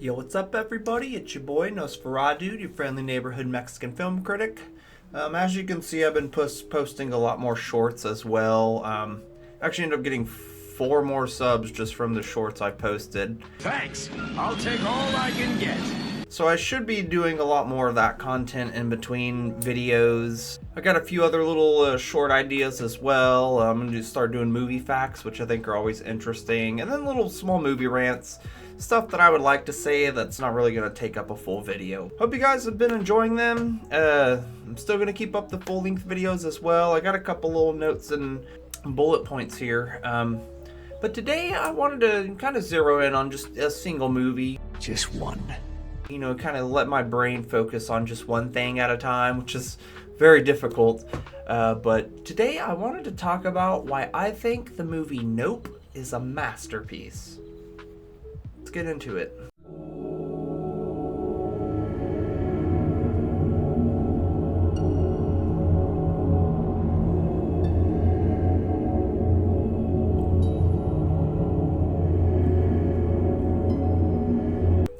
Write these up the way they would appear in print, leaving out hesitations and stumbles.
Yo, what's up, everybody? It's your boy, NosfuraDUDE, your friendly neighborhood Mexican film critic. As you can see, I've been posting a lot more shorts as well. Actually ended up getting 4 more subs just from the shorts I posted. Thanks. I'll take all I can get. So I should be doing a lot more of that content in between videos. I got a few other little short ideas as well. I'm going to start doing movie facts, which I think are always interesting. And then little small movie rants. Stuff that I would like to say that's not really going to take up a full video. Hope you guys have been enjoying them. I'm still going to keep up the full-length videos as well. I got a couple little notes and bullet points here. But today I wanted to kind of zero in on just a single movie. Just one. You know, kind of let my brain focus on just one thing at a time, which is very difficult. But today I wanted to talk about why I think the movie Nope is a masterpiece. Let's get into it.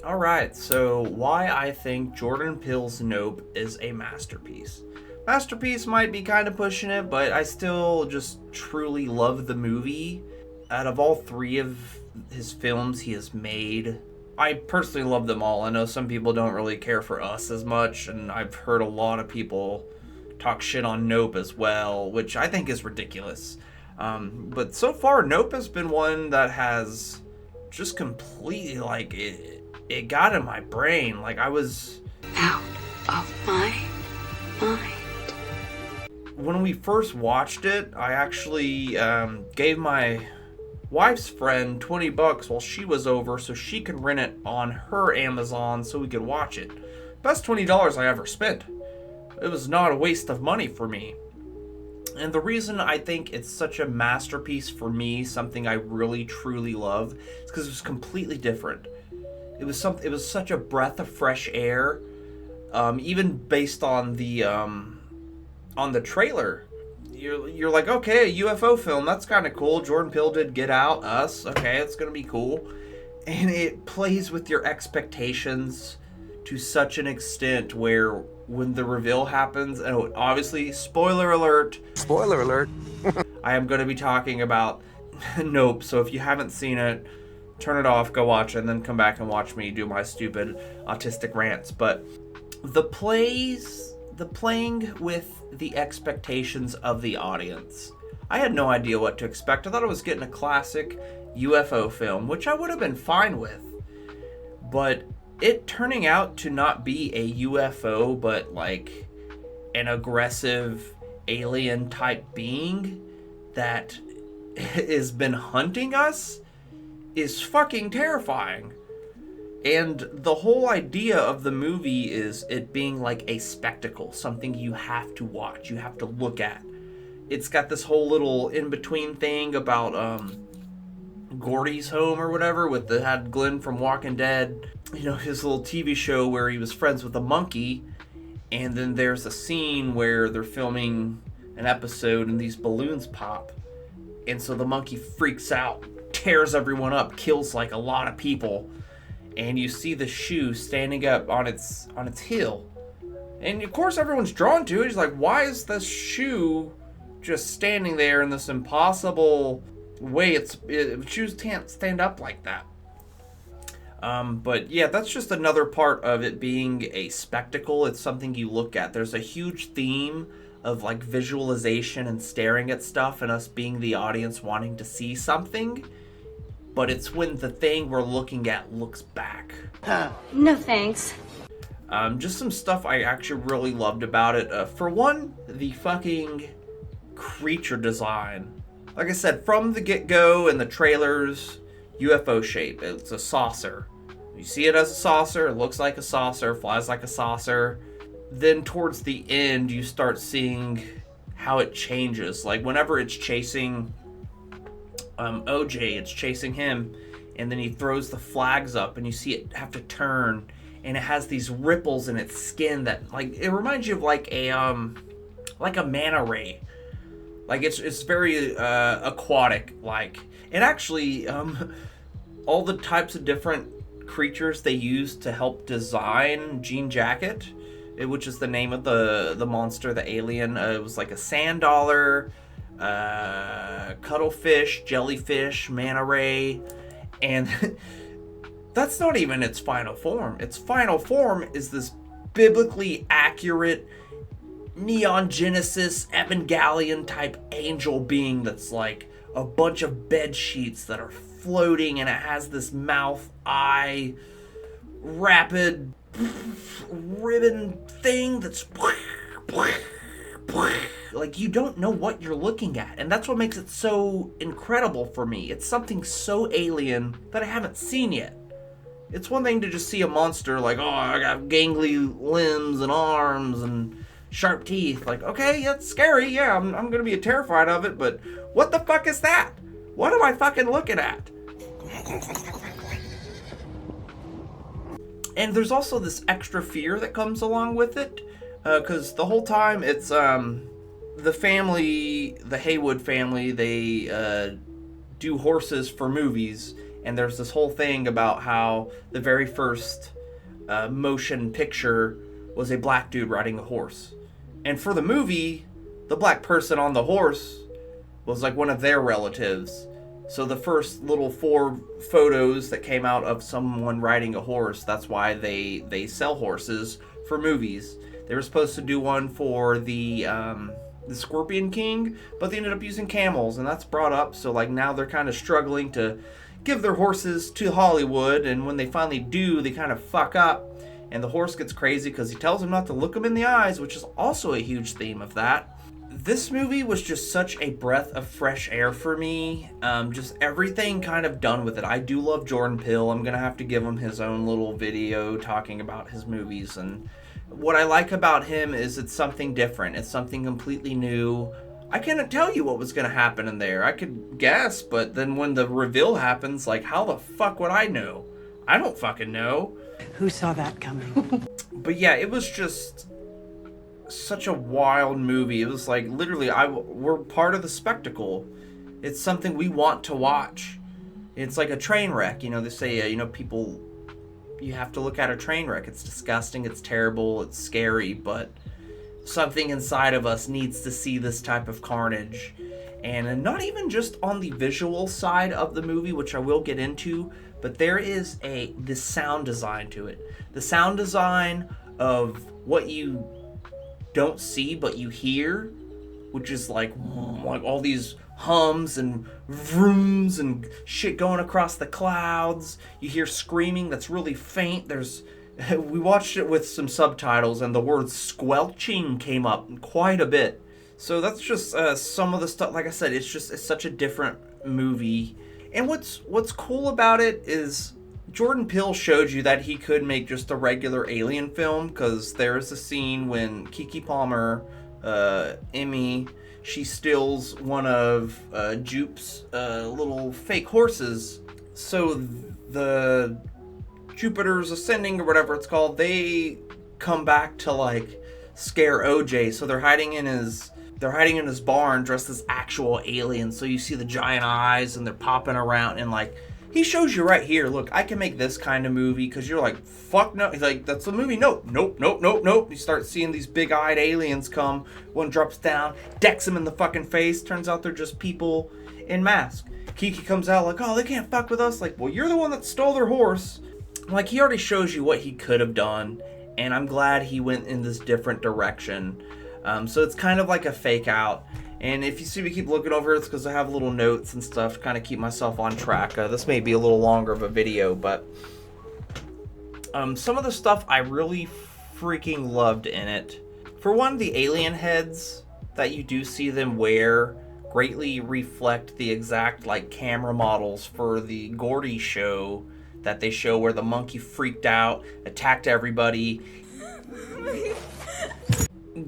Alright, so why I think Jordan Peele's Nope is a masterpiece. Masterpiece might be kind of pushing it, but I still just truly love the movie. Out of all 3 of his films he has made, I personally love them all. I know some people don't really care for Us as much, and I've heard a lot of people talk shit on Nope as well, which I think is ridiculous. But so far, Nope has been one that has just completely, like, it got in my brain. Like, I was out of my mind. When we first watched it, I actually gave my wife's friend $20 while she was over so she could rent it on her Amazon so we could watch it. Best $20 I ever spent. It was not a waste of money for me. And the reason I think it's such a masterpiece for me, something I really truly love, is because it was completely different. It was such a breath of fresh air, even based on the trailer. You're like, okay, a UFO film, that's kind of cool. Jordan Peele did Get Out, Us, okay, it's gonna be cool. And it plays with your expectations to such an extent where when the reveal happens, and obviously, spoiler alert. Spoiler alert. I am gonna be talking about Nope, so if you haven't seen it, turn it off, go watch it, and then come back and watch me do my stupid autistic rants. But the playing with the expectations of the audience. I had no idea what to expect. I thought I was getting a classic UFO film, which I would have been fine with. But it turning out to not be a UFO, but like an aggressive alien type being that has been hunting us is fucking terrifying. And the whole idea of the movie is it being like a spectacle, something you have to watch, you have to look at. It's got this whole little in-between thing about Gordy's home or whatever, had Glenn from Walking Dead, you know, his little TV show where he was friends with a monkey, and then there's a scene where they're filming an episode and these balloons pop, and so the monkey freaks out, tears everyone up, kills like a lot of people. And you see the shoe standing up on its heel. And of course everyone's drawn to it. He's like, why is this shoe just standing there in this impossible way? Shoes can't stand up like that. But yeah, that's just another part of it being a spectacle. It's something you look at. There's a huge theme of like visualization and staring at stuff and us being the audience wanting to see something. But it's when the thing we're looking at looks back. No thanks. Just some stuff I actually really loved about it. For one, the fucking creature design. Like I said, from the get-go in the trailers, UFO shape. It's a saucer. You see it as a saucer, it looks like a saucer, flies like a saucer. Then towards the end, you start seeing how it changes. Like whenever it's chasing OJ, it's chasing him, and then he throws the flags up and you see it have to turn, and it has these ripples in its skin that, like, it reminds you of like a manta ray. Like it's very aquatic like. And actually all the types of different creatures they used to help design Jean Jacket, which is the name of the monster, the alien. It was like a sand dollar, cuttlefish, jellyfish, manta ray, and that's not even its final form. Its final form is this biblically accurate Neon Genesis Evangelion type angel being that's like a bunch of bed sheets that are floating, and it has this mouth, eye, rapid ribbon thing that's like you don't know what you're looking at, and that's what makes it so incredible for me. It's something so alien that I haven't seen yet. It's one thing to just see a monster like, oh, I got gangly limbs and arms and sharp teeth. Like, okay, yeah, it's scary. Yeah, I'm going to be terrified of it, but what the fuck is that? What am I fucking looking at? And there's also this extra fear that comes along with it, because the whole time it's the family, the Haywood family, they do horses for movies, and there's this whole thing about how the very first motion picture was a black dude riding a horse. And for the movie, the black person on the horse was like one of their relatives. So the first little 4 photos that came out of someone riding a horse, that's why they sell horses for movies. They were supposed to do one for the Scorpion King, but they ended up using camels, and that's brought up. So like now they're kind of struggling to give their horses to Hollywood, and when they finally do, they kind of fuck up. And the horse gets crazy because he tells him not to look him in the eyes, which is also a huge theme of that. This movie was just such a breath of fresh air for me. Just everything kind of done with it. I do love Jordan Peele. I'm going to have to give him his own little video talking about his movies. And what I like about him is it's something different. It's something completely new. I couldn't tell you what was going to happen in there. I could guess, but then when the reveal happens, like, how the fuck would I know? I don't fucking know. Who saw that coming? But yeah, it was just such a wild movie. It was like, literally, we're part of the spectacle. It's something we want to watch. It's like a train wreck. You know, they say, people, you have to look at a train wreck. It's disgusting, it's terrible, it's scary, but something inside of us needs to see this type of carnage. And not even just on the visual side of the movie, which I will get into, but there is the sound design to it. The sound design of what you don't see but you hear, which is like all these hums and vrooms and shit going across the clouds. You hear screaming that's really faint. We watched it with some subtitles, and the word squelching came up quite a bit. So that's just some of the stuff. Like I said, it's such a different movie. And what's cool about it is Jordan Peele showed you that he could make just a regular alien film, because there's a scene when Keke Palmer, Emmy, she steals one of Jupe's little fake horses. So the Jupiter's Ascending, or whatever it's called, they come back to like scare OJ. So they're hiding in his barn dressed as actual aliens. So you see the giant eyes and they're popping around, and like he shows you right here, look, I can make this kind of movie, because you're like, fuck no. He's like, that's the movie. Nope. You start seeing these big-eyed aliens come. One drops down, decks him in the fucking face. Turns out they're just people in masks. Keke comes out like, oh, they can't fuck with us. Like, well, you're the one that stole their horse. Like, he already shows you what he could have done, and I'm glad he went in this different direction. So it's kind of like a fake out. And if you see me keep looking over, it's because I have little notes and stuff to kind of keep myself on track. This may be a little longer of a video, but some of the stuff I really freaking loved in it. For one, the alien heads that you do see them wear greatly reflect the exact like camera models for the Gordy show that they show, where the monkey freaked out, attacked everybody.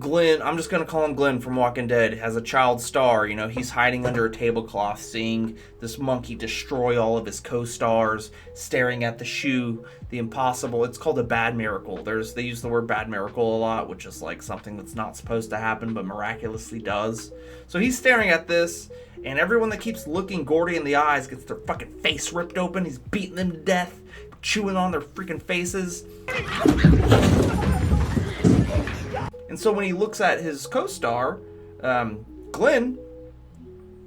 Glenn, I'm just going to call him Glenn from Walking Dead, has a child star. You know, he's hiding under a tablecloth, seeing this monkey destroy all of his co-stars, staring at the shoe, the impossible. It's called a bad miracle. They use the word bad miracle a lot, which is like something that's not supposed to happen but miraculously does. So he's staring at this, and everyone that keeps looking Gordy in the eyes gets their fucking face ripped open. He's beating them to death, chewing on their freaking faces. And so when he looks at his co-star, Glenn,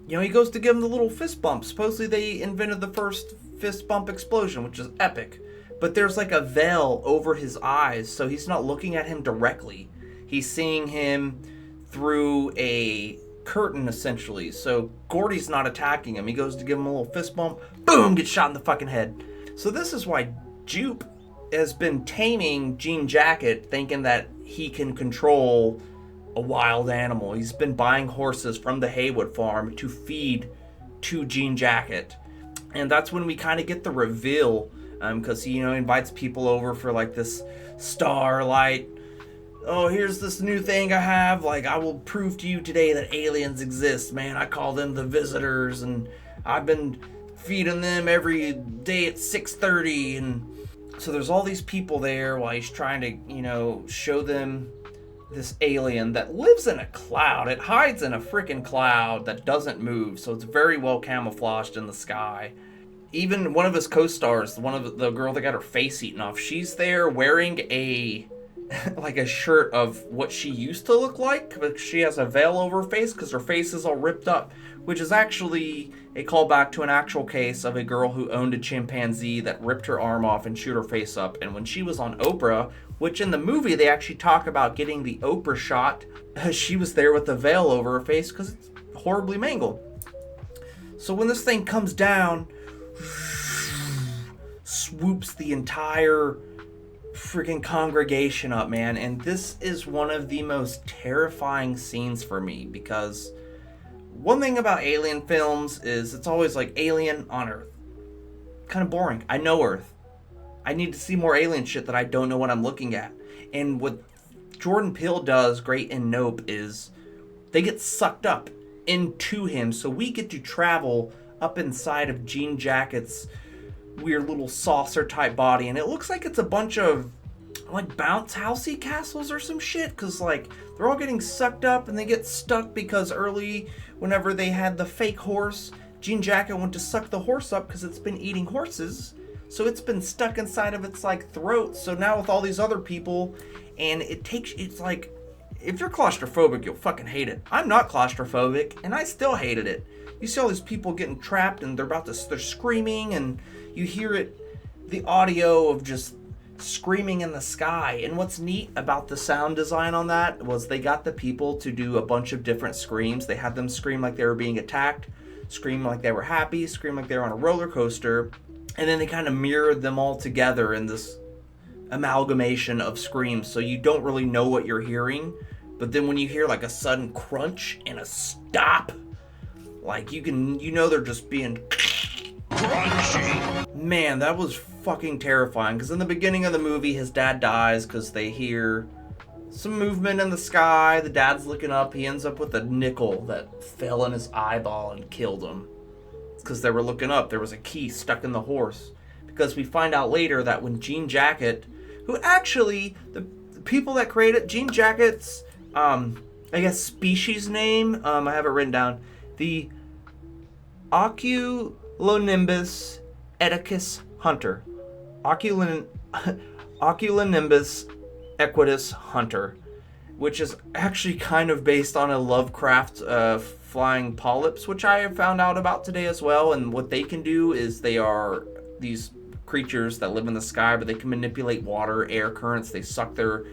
you know, he goes to give him the little fist bump. Supposedly they invented the first fist bump explosion, which is epic. But there's like a veil over his eyes, so he's not looking at him directly. He's seeing him through a curtain, essentially. So Gordy's not attacking him. He goes to give him a little fist bump. Boom! Gets shot in the fucking head. So this is why Jupe has been taming Jean Jacket, thinking that he can control a wild animal. He's been buying horses from the Haywood farm to feed to Jean Jacket. And that's when we kind of get the reveal, because he, you know, invites people over for like this starlight. Oh, here's this new thing I have. Like, I will prove to you today that aliens exist, man. I call them the visitors, and I've been feeding them every day at 6:30. And so there's all these people there while he's trying to, you know, show them this alien that lives in a cloud. It hides in a freaking cloud that doesn't move, so it's very well camouflaged in the sky. Even one of his co-stars, the girl that got her face eaten off, she's there wearing a like a shirt of what she used to look like, but she has a veil over her face because her face is all ripped up, which is actually a callback to an actual case of a girl who owned a chimpanzee that ripped her arm off and chewed her face up. And when she was on Oprah, which in the movie they actually talk about getting the Oprah shot, she was there with the veil over her face because it's horribly mangled. So when this thing comes down, swoops the entire freaking congregation up, man. And this is one of the most terrifying scenes for me, because one thing about alien films is it's always like alien on Earth. Kind of boring. I know Earth. I need to see more alien shit that I don't know what I'm looking at. And what Jordan Peele does great in Nope is they get sucked up into him, so we get to travel up inside of Jean Jacket's weird little saucer type body, and it looks like it's a bunch of like bounce housey castles or some shit, because like they're all getting sucked up and they get stuck because early whenever they had the fake horse, Jean Jacket went to suck the horse up because it's been eating horses, so it's been stuck inside of its like throat. So now with all these other people, and it's like, if you're claustrophobic, you'll fucking hate it. I'm not claustrophobic, and I still hated it. You see all these people getting trapped, and they're screaming, and you hear it, the audio of just screaming in the sky. And what's neat about the sound design on that was they got the people to do a bunch of different screams. They had them scream like they were being attacked, scream like they were happy, scream like they were on a roller coaster, and then they kind of mirrored them all together in this amalgamation of screams, so you don't really know what you're hearing. But then when you hear like a sudden crunch and a stop, like you know they're just being crunchy. Man, that was fucking terrifying, because in the beginning of the movie his dad dies because they hear some movement in the sky. The dad's looking up, he ends up with a nickel that fell in his eyeball and killed him. It's because they were looking up, there was a key stuck in the horse. Because we find out later that when Jean Jacket, who actually, the people that created Jean Jacket's I guess species name, I have it written down, the Oculonimbus equus hunter. Oculonimbus equus hunter, which is actually kind of based on a Lovecraft flying polyps, which I have found out about today as well. And what they can do is they are these creatures that live in the sky, but they can manipulate water, air currents. They suck their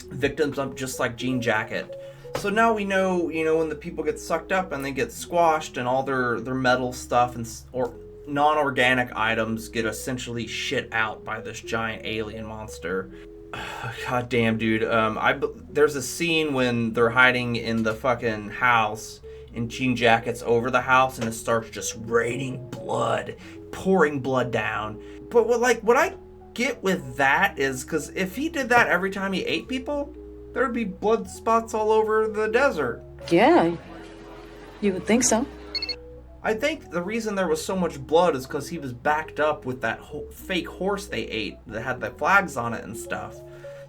victims up just like Jean Jacket. So now we know, you know, when the people get sucked up and they get squashed and all their metal stuff or non-organic items get essentially shit out by this giant alien monster. God damn, dude. There's a scene when they're hiding in the fucking house and Jean Jacket's over the house and it starts just raining blood, pouring blood down. But what I get with that is, because if he did that every time he ate people, there would be blood spots all over the desert. Yeah, you would think so. I think the reason there was so much blood is because he was backed up with that fake horse they ate that had the flags on it and stuff.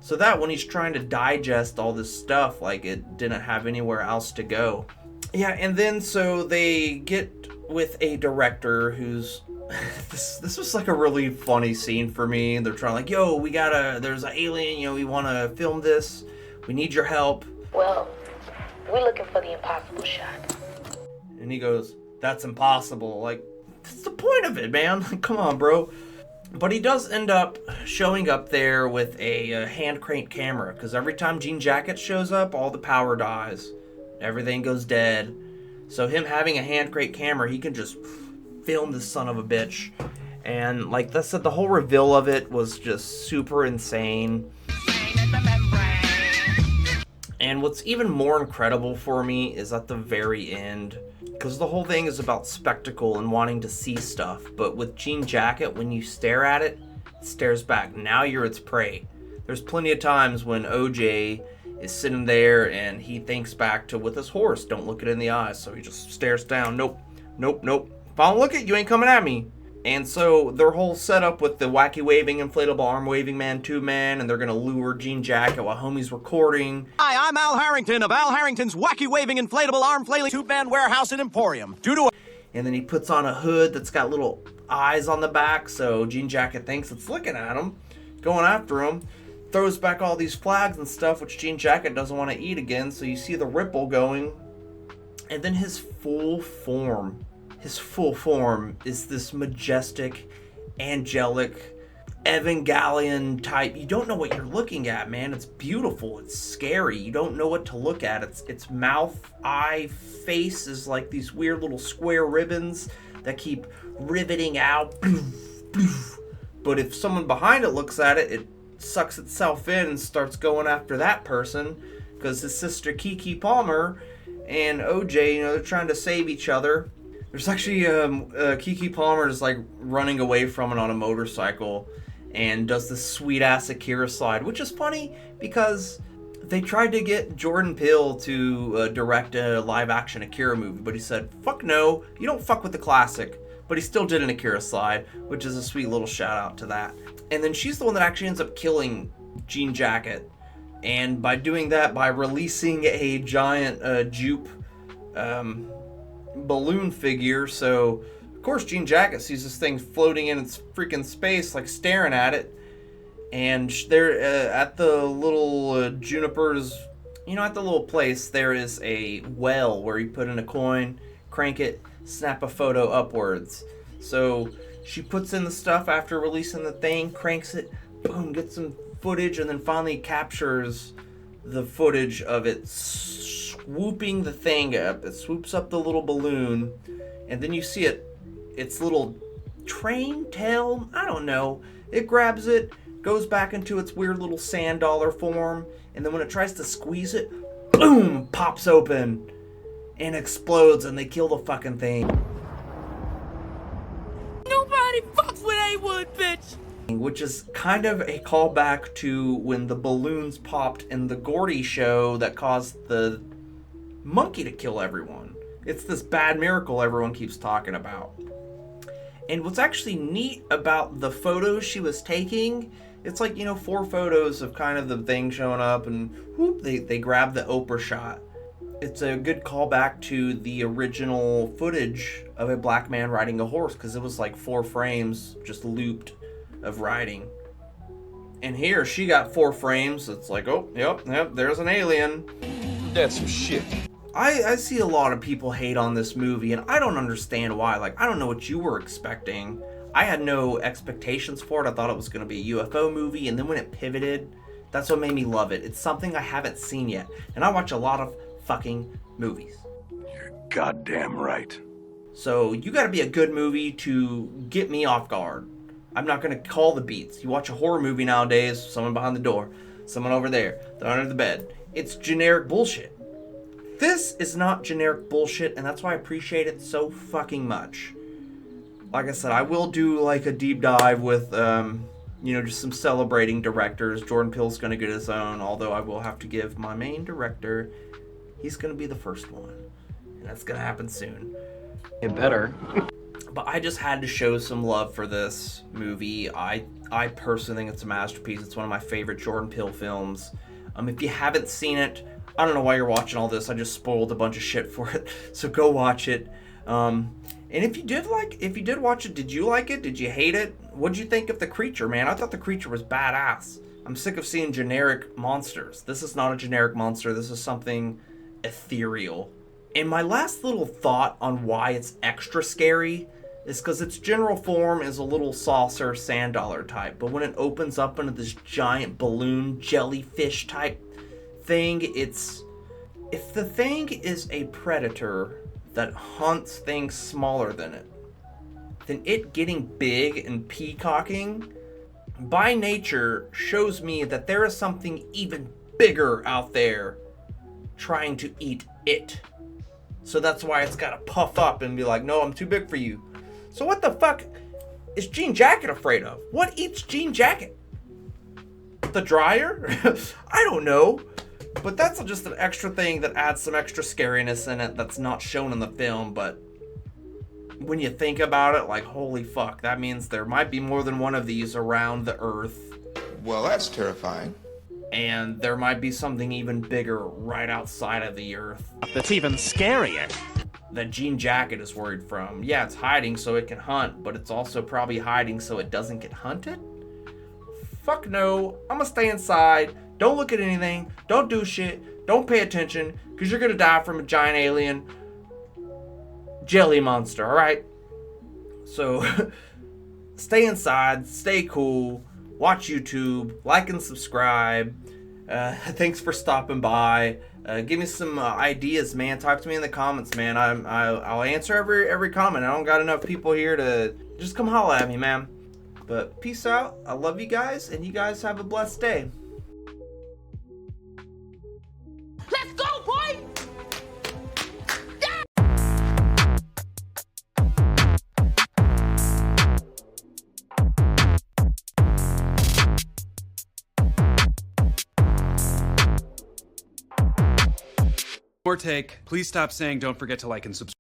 So that when he's trying to digest all this stuff, like, it didn't have anywhere else to go. Yeah, and then so they get with a director who's this was like a really funny scene for me. They're trying like, yo, there's an alien, you know, we want to film this. We need your help. Well, we're looking for the impossible shot. And he goes, that's impossible. Like, that's the point of it, man. Like, come on, bro. But he does end up showing up there with a hand crank camera, because every time Jean Jacket shows up, all the power dies. Everything goes dead. So him having a hand crank camera, he can just film this son of a bitch. And like I said, the whole reveal of it was just super insane. And what's even more incredible for me is at the very end, because the whole thing is about spectacle and wanting to see stuff. But with Jean Jacket, when you stare at it, it stares back. Now you're its prey. There's plenty of times when OJ is sitting there and he thinks back to with his horse, don't look it in the eyes. So he just stares down. Nope, nope, nope. If I don't look it, you ain't coming at me. And so their whole setup with the wacky waving, inflatable arm waving man, tube man, and they're going to lure Jean Jacket while homie's recording. Hi, I'm Al Harrington of Al Harrington's Wacky Waving Inflatable Arm Flailing Tube Man Warehouse and Emporium. And then he puts on a hood that's got little eyes on the back, so Jean Jacket thinks it's looking at him, going after him. Throws back all these flags and stuff, which Jean Jacket doesn't want to eat again, so you see the ripple going. And then his full form is this majestic, angelic, Evangelion type. You don't know what you're looking at, man. It's beautiful. It's scary. You don't know what to look at. Its mouth, eye, face is like these weird little square ribbons that keep riveting out. But if someone behind it looks at it, it sucks itself in and starts going after that person, because his sister Kiki Palmer and OJ, you know, they're trying to save each other. There's actually Kiki Palmer is like running away from it on a motorcycle and does this sweet ass Akira slide, which is funny because they tried to get Jordan Peele to direct a live action Akira movie, but he said, fuck no, you don't fuck with the classic. But he still did an Akira slide, which is a sweet little shout out to that. And then she's the one that actually ends up killing Jean Jacket. And by doing that, by releasing a giant jupe balloon figure, so of course Jean Jacket sees this thing floating in its freaking space, like staring at it. And they're at the little Juniper's, you know, at the little place, there is a well where you put in a coin, crank it, snap a photo upwards. So she puts in the stuff after releasing the thing, cranks it, boom, gets some footage, and then finally captures the footage of it swooping the thing up. It swoops up the little balloon, and then you see its little train tail, I don't know, it grabs it, goes back into its weird little sand dollar form, and then when it tries to squeeze it, boom, pops open and explodes, and they kill the fucking thing. Nobody fucks with A-Wood, bitch! Which is kind of a callback to when the balloons popped in the Gordy show that caused the monkey to kill everyone. It's this bad miracle everyone keeps talking about. And what's actually neat about the photos she was taking, it's like, you know, 4 photos of kind of the thing showing up, and whoop, they grab the Oprah shot. It's a good callback to the original footage of a black man riding a horse, because it was like 4 frames just looped of riding. And here she got 4 frames. It's like, oh, yep, there's an alien. That's some shit. I see a lot of people hate on this movie, and I don't understand why. Like, I don't know what you were expecting. I had no expectations for it. I thought it was going to be a UFO movie, and then when it pivoted, that's what made me love it. It's something I haven't seen yet, and I watch a lot of fucking movies. You're goddamn right. So you got to be a good movie to get me off guard. I'm not going to call the beats. You watch a horror movie nowadays, someone behind the door, someone over there, they're under the bed. It's generic bullshit. This is not generic bullshit, and that's why I appreciate it so fucking much. Like I said, I will do like a deep dive with, you know, just some celebrating directors. Jordan Peele's going to get his own, although I will have to give my main director, he's going to be the first one. And that's going to happen soon. You better. But I just had to show some love for this movie. I personally think it's a masterpiece. It's one of my favorite Jordan Peele films. If you haven't seen it, I don't know why you're watching all this. I just spoiled a bunch of shit for it. So go watch it. And if you did watch it, did you like it? Did you hate it? What'd you think of the creature, man? I thought the creature was badass. I'm sick of seeing generic monsters. This is not a generic monster. This is something ethereal. And my last little thought on why it's extra scary is because its general form is a little saucer sand dollar type. But when it opens up into this giant balloon jellyfish type thing, if the thing is a predator that hunts things smaller than it, then it getting big and peacocking by nature shows me that there is something even bigger out there trying to eat it. So that's why it's gotta puff up and be like, no, I'm too big for you. So what the fuck is Jean Jacket afraid of? What eats Jean Jacket? The dryer? I don't know. But that's just an extra thing that adds some extra scariness in it that's not shown in the film. But when you think about it, like, holy fuck, that means there might be more than one of these around the Earth. Well, that's terrifying. And there might be something even bigger right outside of the Earth. That's even scarier. That Jean Jacket is worried from. Yeah, it's hiding so it can hunt, but it's also probably hiding so it doesn't get hunted? Fuck no. I'm gonna stay inside. Don't look at anything. Don't do shit. Don't pay attention, because you're gonna die from a giant alien jelly monster, alright? So, stay inside, stay cool, watch YouTube, like and subscribe. Thanks for stopping by. Give me some ideas, man. Talk to me in the comments, man. I'll answer every comment. I don't got enough people here to just come holla at me, man. But peace out. I love you guys, and you guys have a blessed day. Let's go, boy! More take. Please stop saying don't forget to like and subscribe.